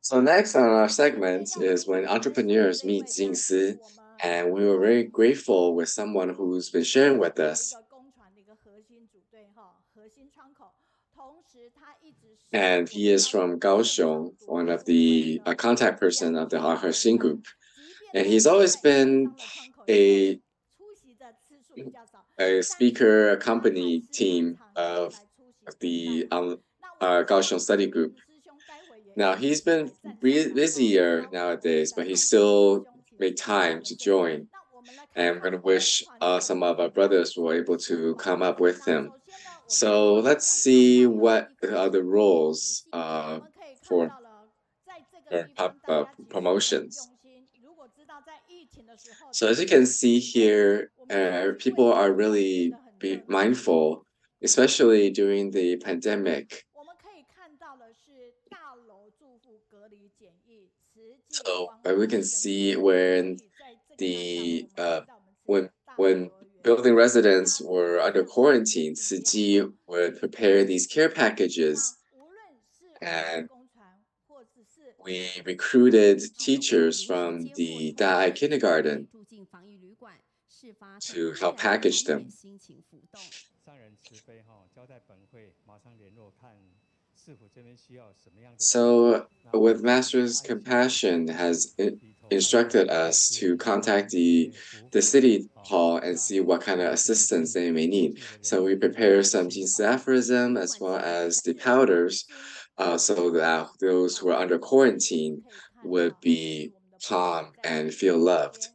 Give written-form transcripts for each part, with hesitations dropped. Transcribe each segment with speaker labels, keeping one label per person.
Speaker 1: So next on our segment is when entrepreneurs meet Jingsi, and we were very grateful with someone who's been sharing with us. And he is from Kaohsiung, one of the contact person of the核心group. And he's always been a speaker accompany team of the Kaohsiung study group. Now, he's been busier nowadays, but he still made time to join. And we're going to wish some of our brothers were able to come up with him. So let's see what are the roles for promotions. So as you can see here, people are really mindful, especially during the pandemic. So we can see when when building residents were under quarantine, Tzu Chi would prepare these care packages, and we recruited teachers from the Da'ai kindergarten to help package them. So, with Master's Compassion has instructed us to contact the city hall and see what kind of assistance they may need. So we prepare some Jinsi aphorism as well as the powders, so that those who are under quarantine would be calm and feel loved.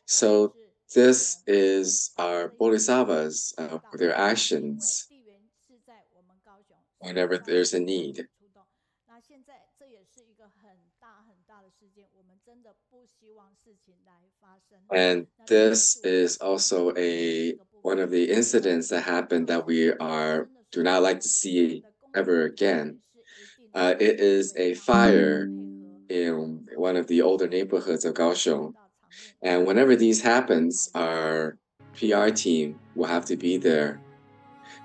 Speaker 1: So this is our bodhisattvas, their actions whenever there's a need. And this is also one of the incidents that happened that we do not like to see ever again. It is a fire in one of the older neighborhoods of Kaohsiung. And whenever these happens, our PR team will have to be there.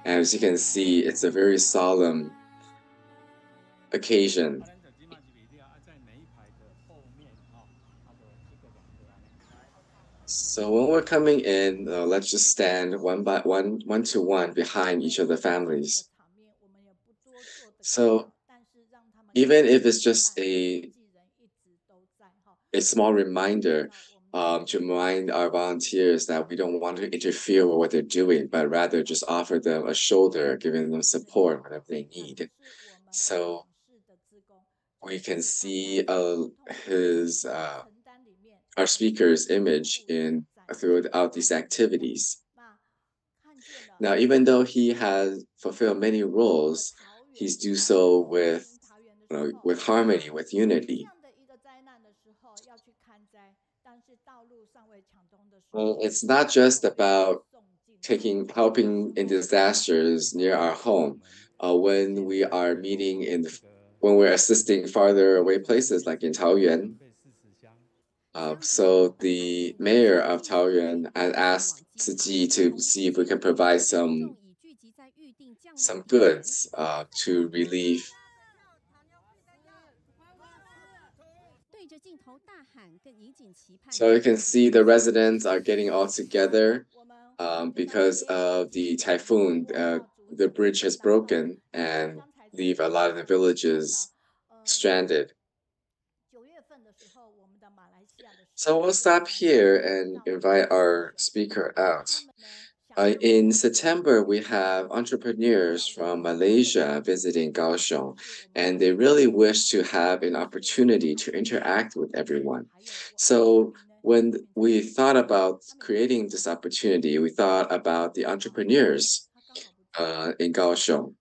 Speaker 1: And as you can see, it's a very solemn occasion. So when we're coming in, let's just stand one to one behind each of the families. So even if it's just a small reminder to remind our volunteers that we don't want to interfere with what they're doing, but rather just offer them a shoulder, giving them support whenever they need. So we can see our speaker's image throughout these activities. Now, even though he has fulfilled many roles, he's do so with harmony, with unity. Well, it's not just about helping in disasters near our home. When we are when we're assisting farther away places like in Taoyuan. So the mayor of Taoyuan asked Tzu Chi to see if we can provide some goods to relieve. So you can see the residents are getting all together because of the typhoon. The bridge has broken and leave a lot of the villages stranded. So we'll stop here and invite our speaker out. In September, we have entrepreneurs from Malaysia visiting Kaohsiung, and they really wish to have an opportunity to interact with everyone. So when we thought about creating this opportunity, we thought about the entrepreneurs in Kaohsiung.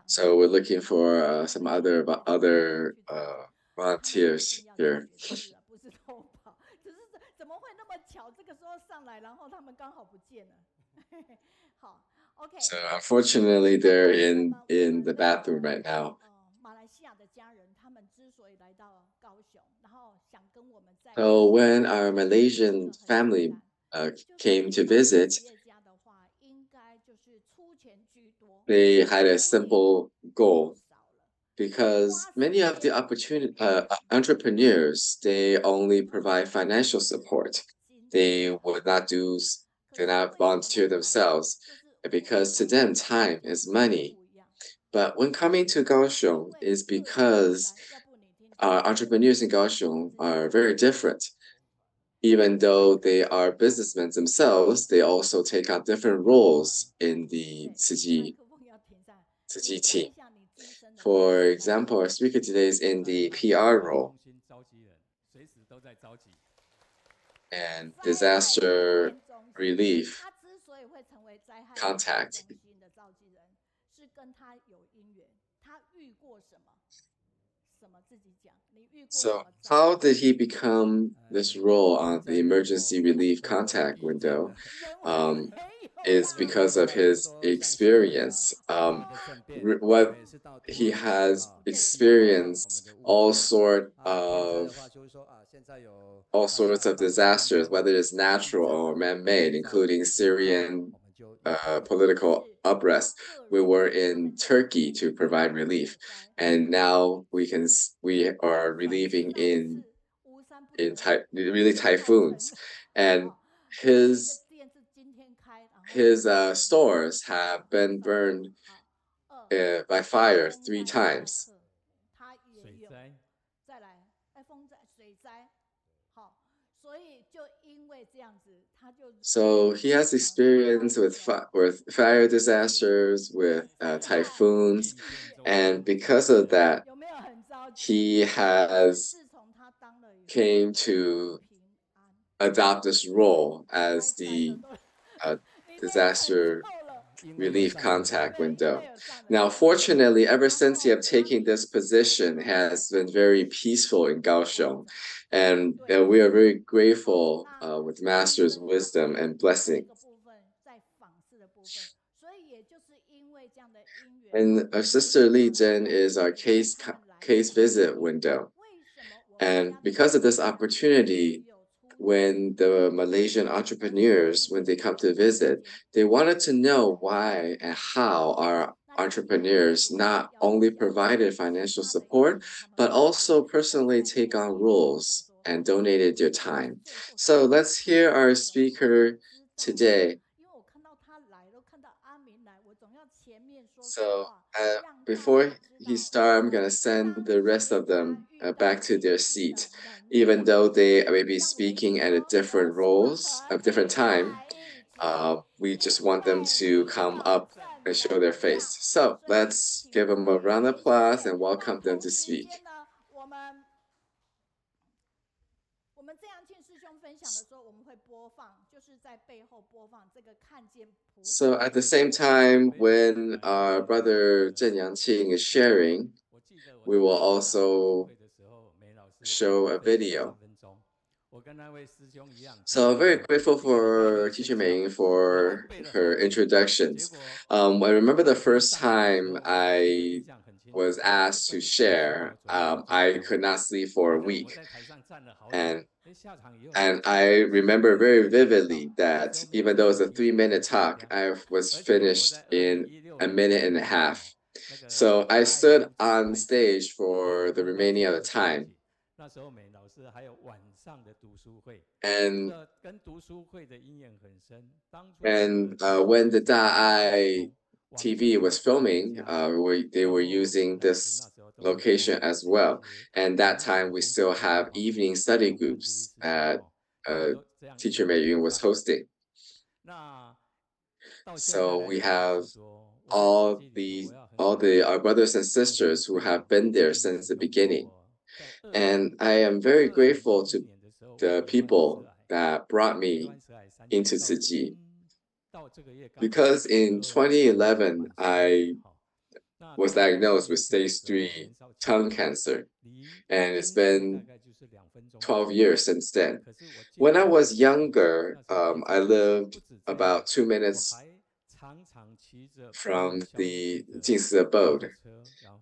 Speaker 1: So we're looking for some other volunteers here. So unfortunately, they're in the bathroom right now. So when our Malaysian family came to visit, they had a simple goal because many of the entrepreneurs, they only provide financial support. They would not volunteer themselves because to them, time is money. But when coming to Kaohsiung is because entrepreneurs in Kaohsiung are very different. Even though they are businessmen themselves, they also take on different roles in the Tzu Chi team. For example, our speaker today is in the PR role and disaster relief contact. So how did he become this role on the emergency relief contact window? Is because of his experience. What he has experienced all sorts of disasters, whether it's natural or man-made, including Syrian political unrest. We were in Turkey to provide relief, and now we are relieving in really typhoons, and his stores have been burned by fire 3 times. So he has experience with fire disasters, with typhoons, and because of that, he has came to adopt this role as the disaster relief contact window. Now, fortunately, ever since he have taken this position, has been very peaceful in Kaohsiung, and we are very grateful with Master's wisdom and blessing. And our sister Li Zhen is our case visit window, and because of this opportunity, when the Malaysian entrepreneurs, when they come to visit, they wanted to know why and how our entrepreneurs not only provided financial support, but also personally take on roles and donated their time. So let's hear our speaker today. So before he starts, I'm going to send the rest of them back to their seat. Even though they may be speaking at a different time, we just want them to come up and show their face. So let's give them a round of applause and welcome them to speak. So at the same time, when our brother郑杨庆is sharing, we will also show a video. So I'm very grateful for teacher Mei for her introductions. I remember the first time I was asked to share, I could not sleep for a week. And I remember very vividly that even though it was a 3-minute talk, I was finished in a minute and a half. So I stood on stage for the remaining of the time. And when the Da'ai TV was filming, they were using this location as well. And that time we still have evening study groups that teacher Mei Yun was hosting. So we have all our brothers and sisters who have been there since the beginning. And I am very grateful to the people that brought me into Tzu Chi. Because in 2011, I was diagnosed with stage 3 tongue cancer, and it's been 12 years since then. When I was younger, I lived about 2 minutes from the静思abode,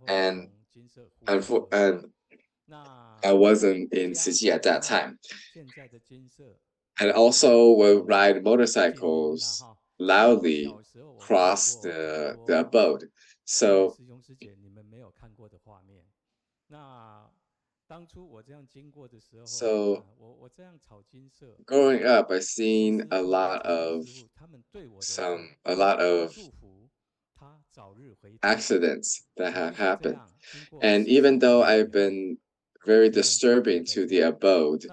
Speaker 1: and and I wasn't in Tzu Chi at that time, and also would ride motorcycles loudly across the abode. So growing up, I seen a lot of accidents that have happened, and even though I've been very disturbing to the abode,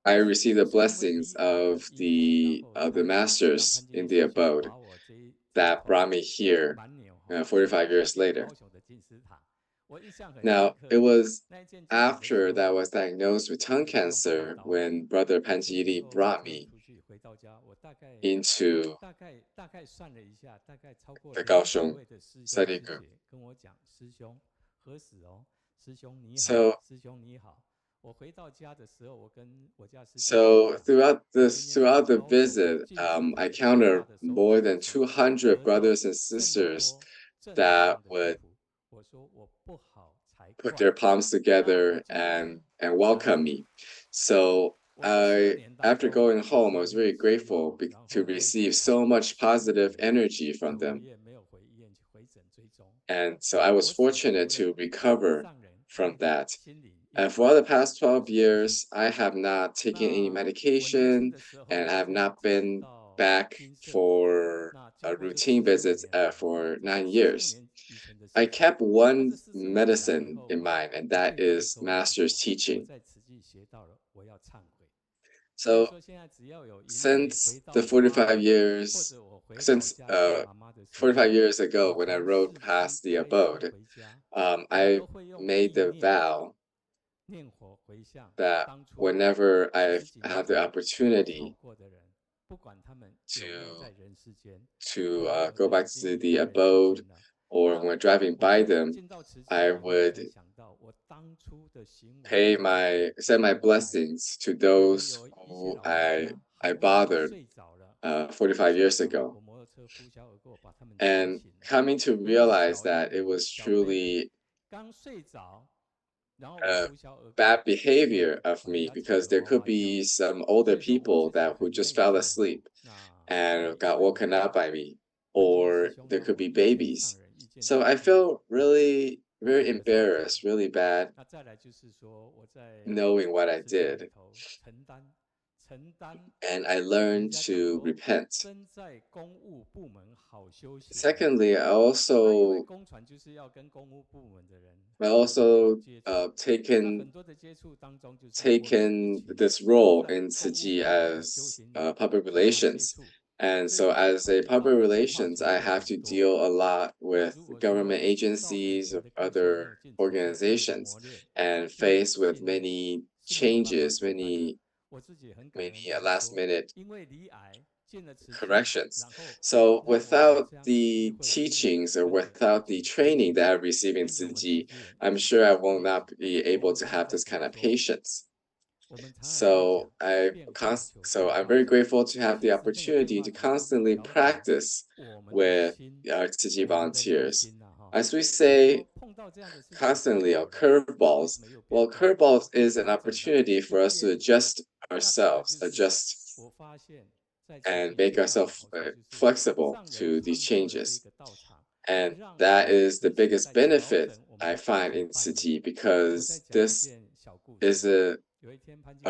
Speaker 1: I received the blessings of the masters in the abode that brought me here 45 years later. Now, it was after that I was diagnosed with tongue cancer when Brother Pan Ji brought me into the Kaohsiung study group. So throughout the visit, I counted more than 200 brothers and sisters that would put their palms together and welcome me. So after going home, I was very grateful to receive so much positive energy from them. And so I was fortunate to recover from that. And for the past 12 years, I have not taken any medication and have not been back for routine visits for 9 years. I kept one medicine in mind, and that is Master's teaching. So since 45 years ago, when I rode past the abode, I made the vow that whenever I have the opportunity to go back to the abode, or when driving by them, I would send my blessings to those who I bothered 45 years ago. And coming to realize that it was truly bad behavior of me, because there could be some older people who just fell asleep and got woken up by me, or there could be babies. So I feel really very embarrassed, really bad, knowing what I did. And I learned to repent. Secondly, I also taken this role in Tzu Chi as public relations. And so as a public relations, I have to deal a lot with government agencies, other organizations, and faced with many changes, many last-minute corrections. So without the teachings or without the training that I received in Tzu Chi, I'm sure I will not be able to have this kind of patience. So I'm very grateful to have the opportunity to constantly practice with our Tzu Chi volunteers. As we say constantly, curveballs. Well, curveballs is an opportunity for us to adjust ourselves, and make ourselves flexible to these changes. And that is the biggest benefit I find in Tzu Chi, because this is a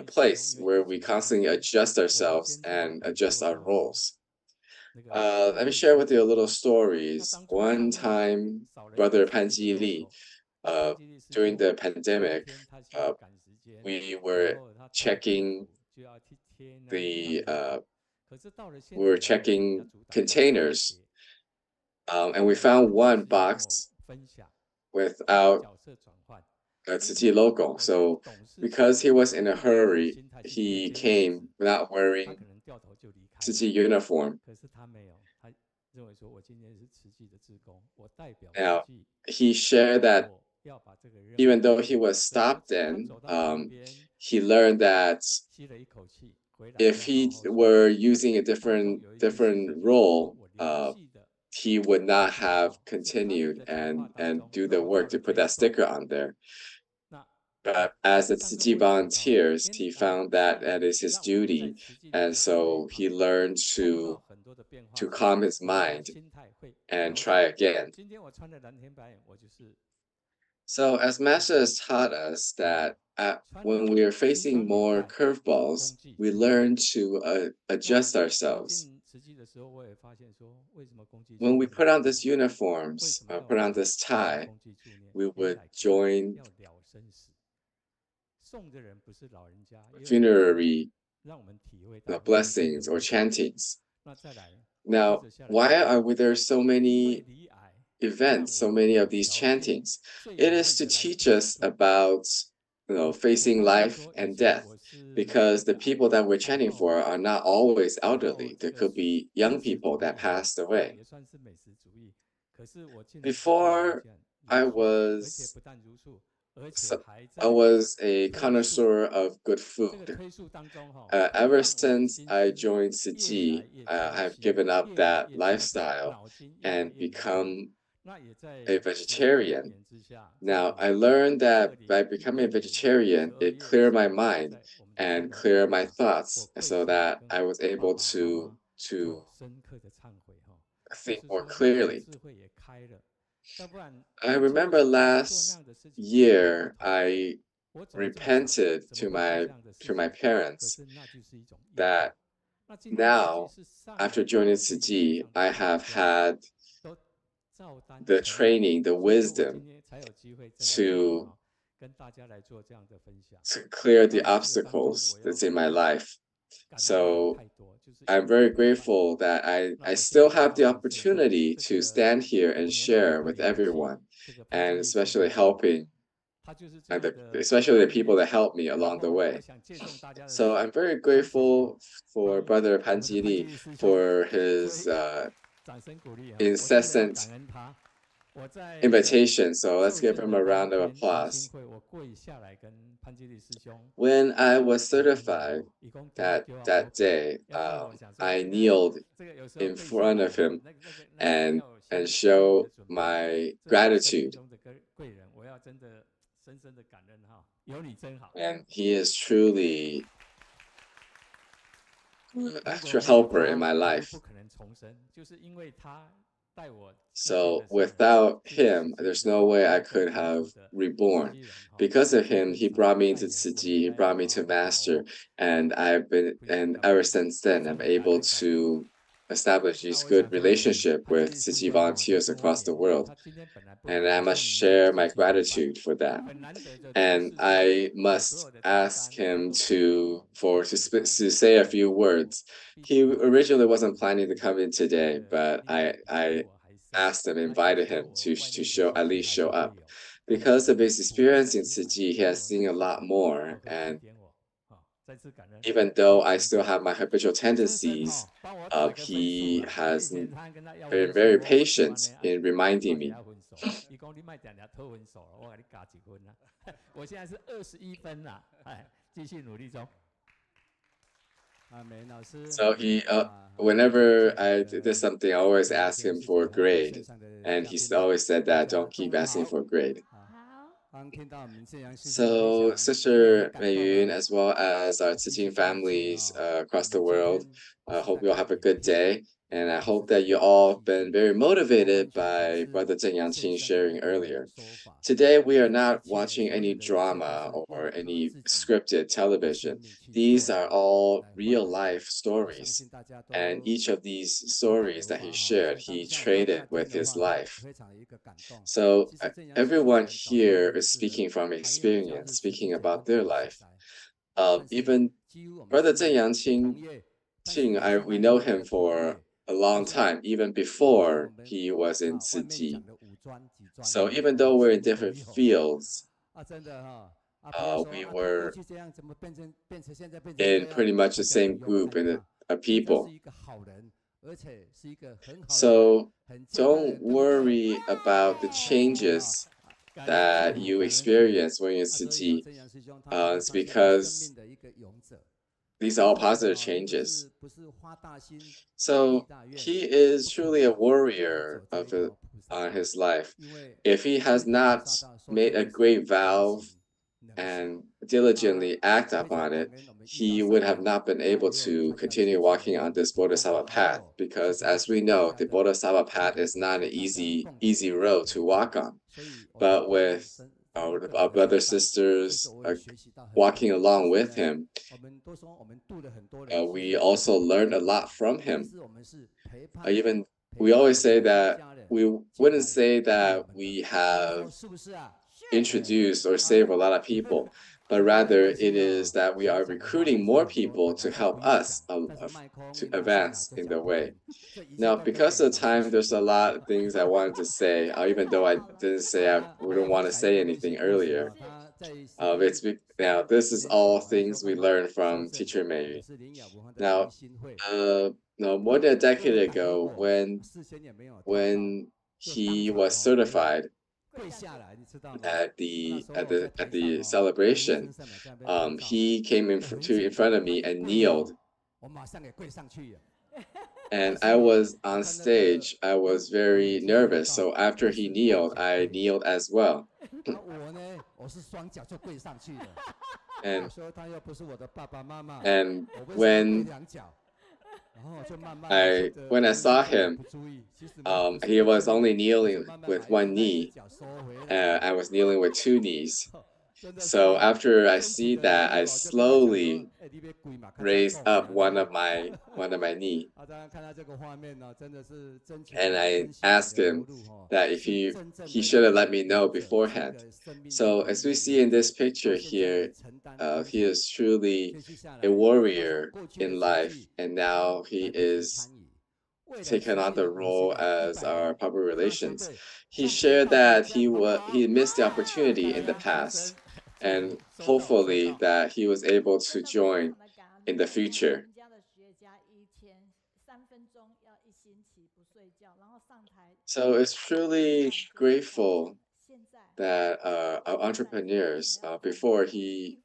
Speaker 1: place where we constantly adjust ourselves and adjust our roles. Let me share with you a little stories. One time, Brother Pan Ji during the pandemic, we were checking containers, and we found one box without a Tzu Chi logo. So because he was in a hurry, he came without wearing Tzu Chi uniform. Now, he shared that even though he was stopped then, he learned that if he were using a different role, he would not have continued and do the work to put that sticker on there. But as a Tzu Chi volunteers, he found that that is his duty, and so he learned to calm his mind and try again. So as Master has taught us that when we are facing more curveballs, we learn to adjust ourselves. When we put on these uniforms, put on this tie, we would join funerary blessings or chantings. Now, why are there so many events, so many of these chantings? It is to teach us about, facing life and death, because the people that we're chanting for are not always elderly. There could be young people that passed away. Before I was a connoisseur of good food. Ever since I joined Tzu Chi, I've given up that lifestyle and become a vegetarian. Now, I learned that by becoming a vegetarian, it cleared my mind and cleared my thoughts so that I was able to think more clearly. I remember last year I repented to my parents that now, after joining Tzu Chi, I have had the training, the wisdom to clear the obstacles that's in my life. So I'm very grateful that I still have the opportunity to stand here and share with everyone, and especially especially the people that helped me along the way. So I'm very grateful for Brother Panji for his incessant invitation. So let's give him a round of applause. When I was certified that day, I kneeled in front of him and show my gratitude. And he is truly a true helper in my life. So without him, there's no way I could have reborn. Because of him, he brought me into Tzu Chi, he brought me to Master, and ever since then, I'm able to establish this good relationship with Tzu Chi volunteers across the world. And I must share my gratitude for that. And I must ask him to say a few words. He originally wasn't planning to come in today, but I asked him, invited him to at least show up. Because of his experience in Tzu Chi, he has seen a lot more. And even though I still have my habitual tendencies, he has been very patient in reminding me. So he, whenever I did something, I always ask him for a grade, and he's always said that don't keep asking for a grade. So Sister Meiyun, as well as our Tzu Chi families across the world, I hope you all have a good day. And I hope that you all have been very motivated by Brother郑杨庆sharing earlier. Today, we are not watching any drama or any scripted television. These are all real-life stories. And each of these stories that he shared, he traded with his life. So everyone here is speaking from experience, speaking about their life. Even Brother郑杨庆, we know him for a long time, even before he was in Tzu Chi. So even though we're in different fields, we were in pretty much the same group of people. So don't worry about the changes that you experience when you're in Tzu Chi. It's because these are all positive changes. So he is truly a warrior on his life. If he has not made a great vow and diligently act upon it, he would have not been able to continue walking on this Bodhisattva path, because as we know, the Bodhisattva path is not an easy road to walk on. But with our brothers, sisters walking along with him, we also learned a lot from him. We always say that we wouldn't say that we have introduce or save a lot of people, but rather it is that we are recruiting more people to help us to advance in the way. Now, because of time, there's a lot of things I wanted to say, even though I didn't say I wouldn't want to say anything earlier. Now, this is all things we learned from Teacher Mei. Now, more than a decade ago, when he was certified at the celebration, he came in front of me and kneeled. And I was on stage. I was very nervous. So after he kneeled, I kneeled as well. And when I saw him, he was only kneeling with one knee. I was kneeling with two knees. So after I see that, I slowly raised up one of my knee, and I asked him that if he should have let me know beforehand. So as we see in this picture here, he is truly a warrior in life, and now he is taken on the role as our public relations. He shared that he missed the opportunity in the past, and hopefully that he was able to join in the future. So it's truly grateful that our entrepreneurs, before they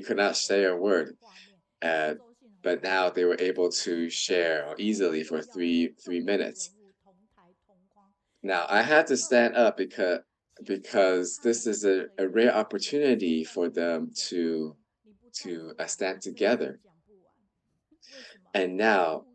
Speaker 1: could not say a word, but now they were able to share easily for three minutes. Now I had to stand up because this is a rare opportunity for them to stand together. And now,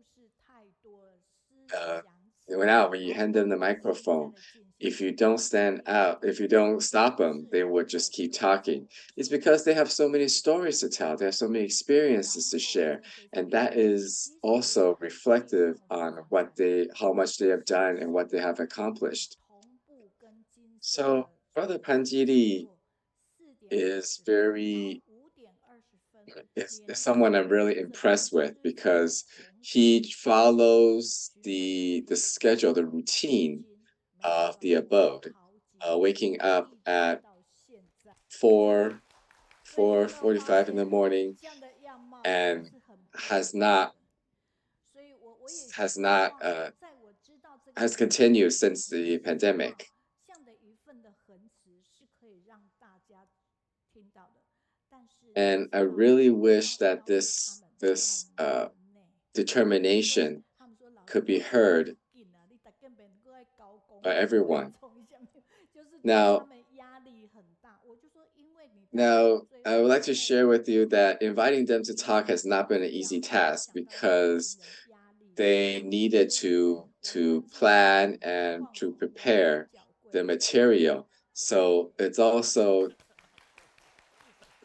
Speaker 1: when you hand them the microphone, if you don't stop them, they would just keep talking. It's because they have so many stories to tell. They have so many experiences to share. And that is also reflective on how much they have done and what they have accomplished. So Brother Panjiri is someone I'm really impressed with, because he follows the schedule, the routine of the abode, waking up at 4:45 in the morning, and has continued since the pandemic. And I really wish that this determination could be heard by everyone. Now, I would like to share with you that inviting them to talk has not been an easy task, because they needed to plan and to prepare the material. So it's also,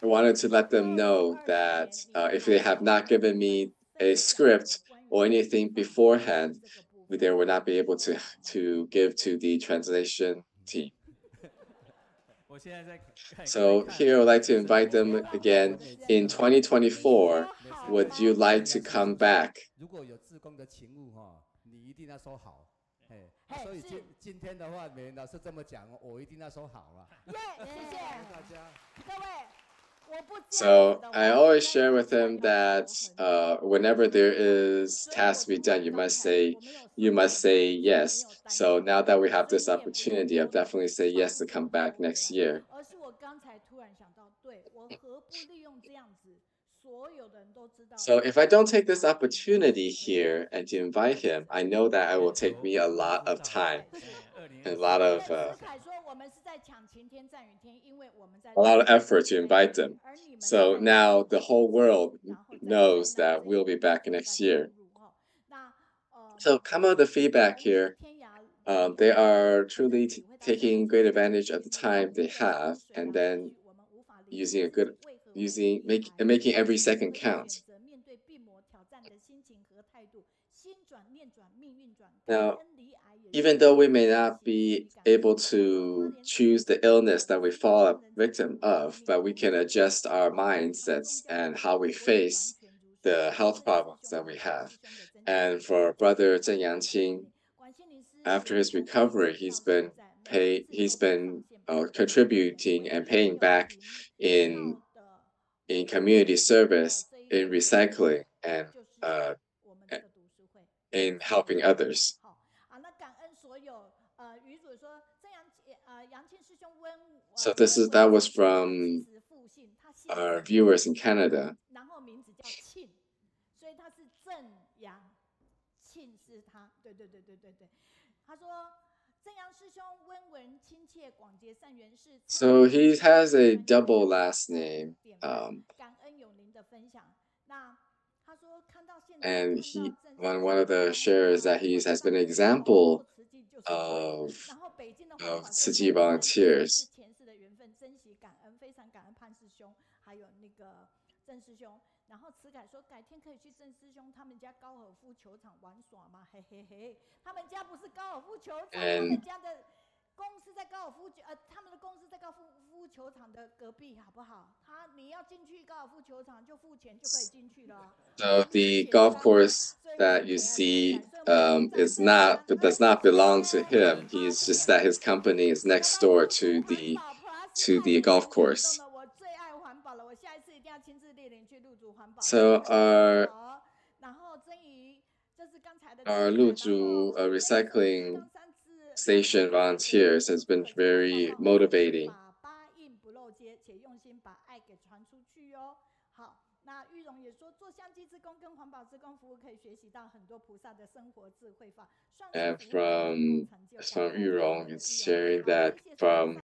Speaker 1: I wanted to let them know that if they have not given me a script or anything beforehand, they will not be able to give to the translation team. So here I would like to invite them again. In 2024, would you like to come back? So I always share with him that whenever there is task to be done, you must say yes. So now that we have this opportunity, I'll definitely say yes to come back next year. So if I don't take this opportunity here and to invite him, I know that it will take me a lot of time, a lot of effort to invite them. So now the whole world knows that we'll be back next year. So some of the feedback here, they are truly taking great advantage of the time they have, and then making every second count. Now, even though we may not be able to choose the illness that we fall a victim of, but we can adjust our mindsets and how we face the health problems that we have. And for Brother郑杨庆, after his recovery, he's been contributing and paying back in community service, in recycling, and in helping others. So that was from our viewers in Canada. So he has a double last name. And one of the shares that he has been an example of Tzu Chi volunteers. And so the golf course that you see does not belong to him. He's just that his company is next door to the golf course. So our Luzhu recycling station volunteers has been very motivating. And from Yurong, it's sharing that from